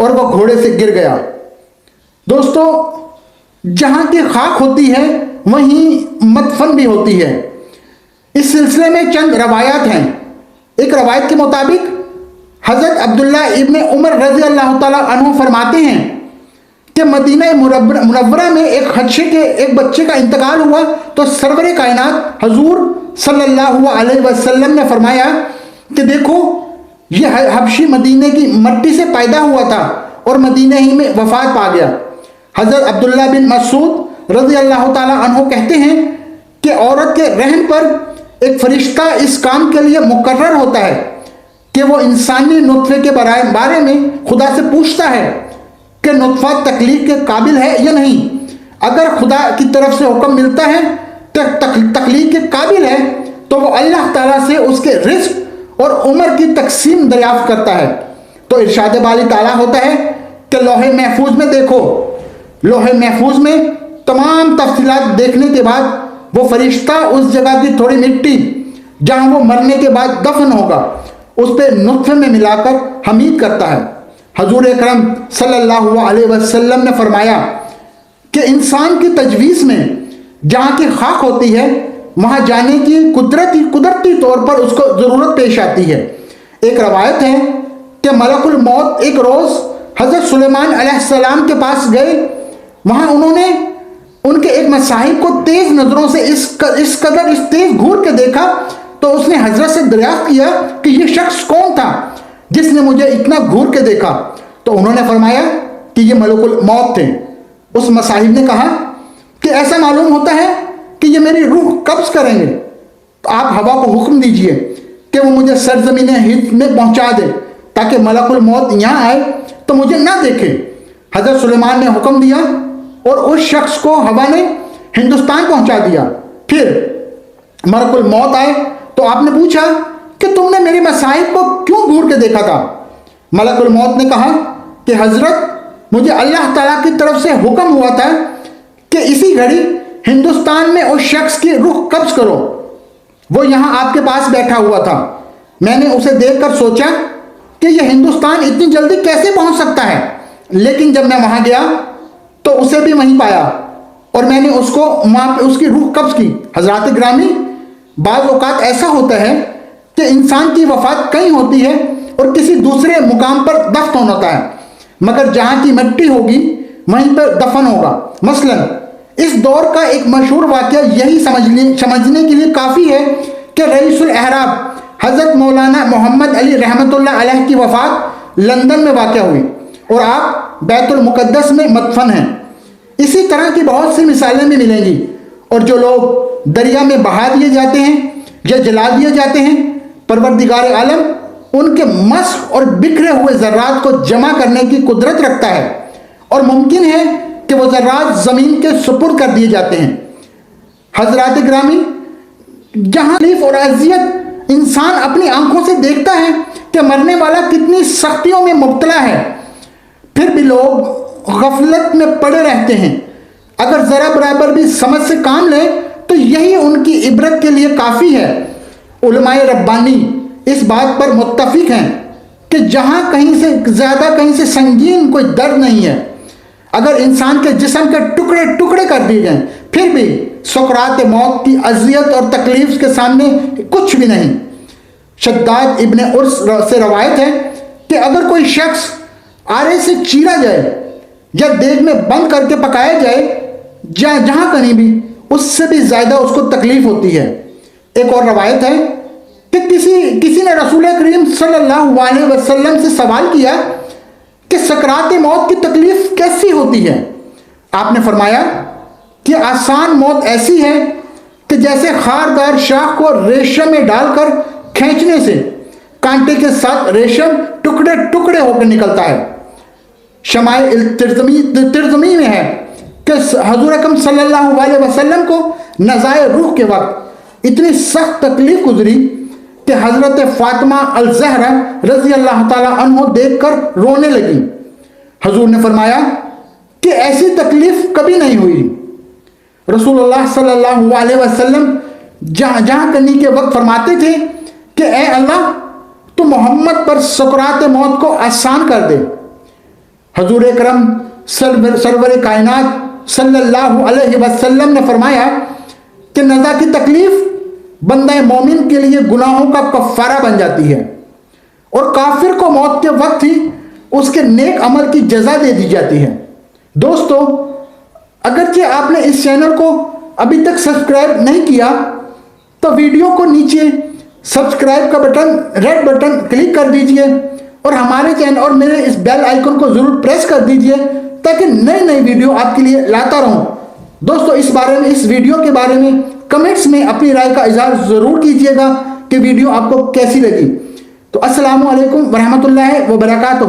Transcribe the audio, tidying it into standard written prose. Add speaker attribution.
Speaker 1: اور وہ گھوڑے سے گر گیا۔ دوستو، جہاں کی خاک ہوتی ہے وہیں مدفن بھی ہوتی ہے۔ اس سلسلے میں چند روایات ہیں۔ ایک روایت کے مطابق حضرت عبداللہ ابن عمر رضی اللہ تعالیٰ عنہ فرماتے ہیں کہ مدینہ منورہ میں ایک خدشے کے ایک بچے کا انتقال ہوا تو سرور کائنات حضور صلی اللہ علیہ وسلم نے فرمایا کہ دیکھو، یہ حبشی مدینے کی مٹی سے پیدا ہوا تھا اور مدینہ ہی میں وفات پا گیا۔ حضرت عبداللہ بن مسعود رضی اللہ تعالیٰ عنہ کہتے ہیں کہ عورت کے رحم پر ایک فرشتہ اس کام کے لیے مقرر ہوتا ہے کہ وہ انسانی نطفے کے بارے میں خدا سے پوچھتا ہے کہ نطفہ تکلیف کے قابل ہے یا نہیں۔ اگر خدا کی طرف سے حکم ملتا ہے تو تکلیف کے قابل ہے تو وہ اللہ تعالیٰ سے اس کے رزق اور عمر کی تقسیم دریافت کرتا ہے۔ تو ارشاد باری تعالیٰ ہوتا ہے کہ لوح محفوظ میں دیکھو۔ لوح محفوظ میں تمام تفصیلات دیکھنے کے بعد وہ فرشتہ اس جگہ کی تھوڑی مٹی جہاں وہ مرنے کے بعد دفن ہوگا اس پہ نطفے میں ملا کر حمید کرتا ہے۔ حضور اکرم صلی اللہ علیہ وسلم نے فرمایا کہ انسان کی تجویز میں جہاں کی خاک ہوتی ہے وہاں جانے کی قدرتی طور پر اس کو ضرورت پیش آتی ہے۔ ایک روایت ہے کہ ملک الموت ایک روز حضرت سلیمان علیہ السلام کے پاس گئے۔ وہاں انہوں نے ان کے ایک مصاحب کو تیز نظروں سے اس تیز گھور کے دیکھا تو اس نے حضرت سے دریافت کیا کہ یہ شخص کون تھا جس نے مجھے اتنا گھور کے دیکھا؟ تو انہوں نے فرمایا کہ یہ ملک الموت تھے۔ اس مصاحب نے کہا کہ ایسا معلوم ہوتا ہے کہ یہ میری روح قبض کریں گے، تو آپ ہوا کو حکم دیجئے کہ وہ مجھے سرزمین ہند میں پہنچا دے تاکہ ملک الموت یہاں آئے تو مجھے نہ دیکھے۔ حضرت سلیمان نے حکم دیا اور اس شخص کو ہوا نے ہندوستان پہنچا دیا۔ پھر ملک الموت آئے تو آپ نے پوچھا کہ تم نے میری مصائب کو کیوں گھور کے دیکھا تھا؟ ملک الموت نے کہا کہ حضرت مجھے اللہ تعالیٰ کی طرف سے حکم ہوا تھا کہ اسی گھڑی ہندوستان میں اس شخص کی روح قبض کرو۔ وہ یہاں آپ کے پاس بیٹھا ہوا تھا۔ میں نے اسے دیکھ کر سوچا کہ یہ ہندوستان اتنی جلدی کیسے پہنچ سکتا ہے، لیکن جب میں وہاں گیا تو اسے بھی وہیں پایا اور میں نے وہاں پہ اس کی روح قبض کی۔ حضرات گرامی، بعض اوقات ایسا ہوتا ہے کہ انسان کی وفات کہیں ہوتی ہے اور کسی دوسرے مقام پر دفن ہوتا ہے، مگر جہاں کی مٹی ہوگی وہیں پر دفن ہوگا۔ مثلا اس دور کا ایک مشہور واقعہ یہی سمجھنے کے لیے کافی ہے کہ رئیس الاعراب حضرت مولانا محمد علی رحمۃ اللہ علیہ کی وفات لندن میں واقع ہوئی اور آپ بیت المقدس میں مدفن ہیں۔ اسی طرح کی بہت سی مثالیں بھی ملیں گی، اور جو لوگ دریا میں بہا دیے جاتے ہیں یا جلا دیے جاتے ہیں، پروردگار عالم ان کے مسخ اور بکھرے ہوئے ذرات کو جمع کرنے کی قدرت رکھتا ہے اور ممکن ہے کہ وہ ذرات زمین کے سپرد کر دیے جاتے ہیں۔ حضرات گرامی، جہاں تکلیف اور اذیت انسان اپنی آنکھوں سے دیکھتا ہے کہ مرنے والا کتنی سختیوں میں مبتلا ہے، پھر بھی لوگ غفلت میں پڑے رہتے ہیں۔ اگر ذرا برابر بھی سمجھ سے کام لیں تو یہی ان کی عبرت کے لیے کافی ہے۔ علماء ربانی اس بات پر متفق ہیں کہ جہاں کہیں سے زیادہ کہیں سے سنگین کوئی درد نہیں ہے۔ اگر انسان کے جسم کے ٹکڑے ٹکڑے کر دیے جائیں پھر بھی سکرات موت کی اذیت اور تکلیف کے سامنے کچھ بھی نہیں۔ شداد ابن عرس سے روایت ہے کہ اگر کوئی شخص آرے سے چیرا جائے یا دیگ میں بند کر کے پکایا جائے، جہاں کہیں بھی، اس سے بھی زیادہ اس کو تکلیف ہوتی ہے۔ ایک اور روایت ہے کہ کسی نے رسول کریم صلی اللہ علیہ وسلم سے سوال کیا کہ سکرات موت کی تکلیف کیسی ہوتی ہے؟ آپ نے فرمایا کہ آسان موت ایسی ہے کہ جیسے خاردار شاخ کو ریشم میں ڈال کر کھینچنے سے کانٹے کے ساتھ ریشم ٹکڑے ٹکڑے ہو کر نکلتا ہے۔ شمائل ترزمی میں ہے کہ حضور اکرم صلی اللہ علیہ وسلم کو نزائے روح کے وقت اتنی سخت تکلیف گزری کہ حضرت فاطمہ الزہرا رضی اللہ تعالیٰ عنہ دیکھ کر رونے لگی۔ حضور نے فرمایا کہ ایسی تکلیف کبھی نہیں ہوئی۔ رسول اللہ صلی اللہ علیہ وسلم جہاں کرنے کے وقت فرماتے تھے کہ اے اللہ، تو محمد پر سکرات موت کو آسان کر دے۔ حضور اکرم سرور کائنات صلی اللہ علیہ وسلم نے فرمایا کہ نزا کی تکلیف بندہ مومن کے لیے گناہوں کا کفارہ بن جاتی ہے، اور کافر کو موت کے وقت ہی اس کے نیک عمل کی جزا دے دی جاتی ہے۔ دوستو، اگرچہ آپ نے اس چینل کو ابھی تک سبسکرائب نہیں کیا تو ویڈیو کو نیچے سبسکرائب کا بٹن، ریڈ بٹن کلک کر دیجئے، اور ہمارے چینل اور میرے اس بیل آئیکن کو ضرور پریس کر دیجئے تاکہ نئی نئی ویڈیو آپ کے لیے لاتا رہوں۔ دوستو، اس ویڈیو کے بارے میں کمنٹس میں اپنی رائے کا اظہار ضرور کیجئے گا کہ ویڈیو آپ کو کیسی لگی۔ تو السلام علیکم ورحمۃ اللہ وبرکاتہ۔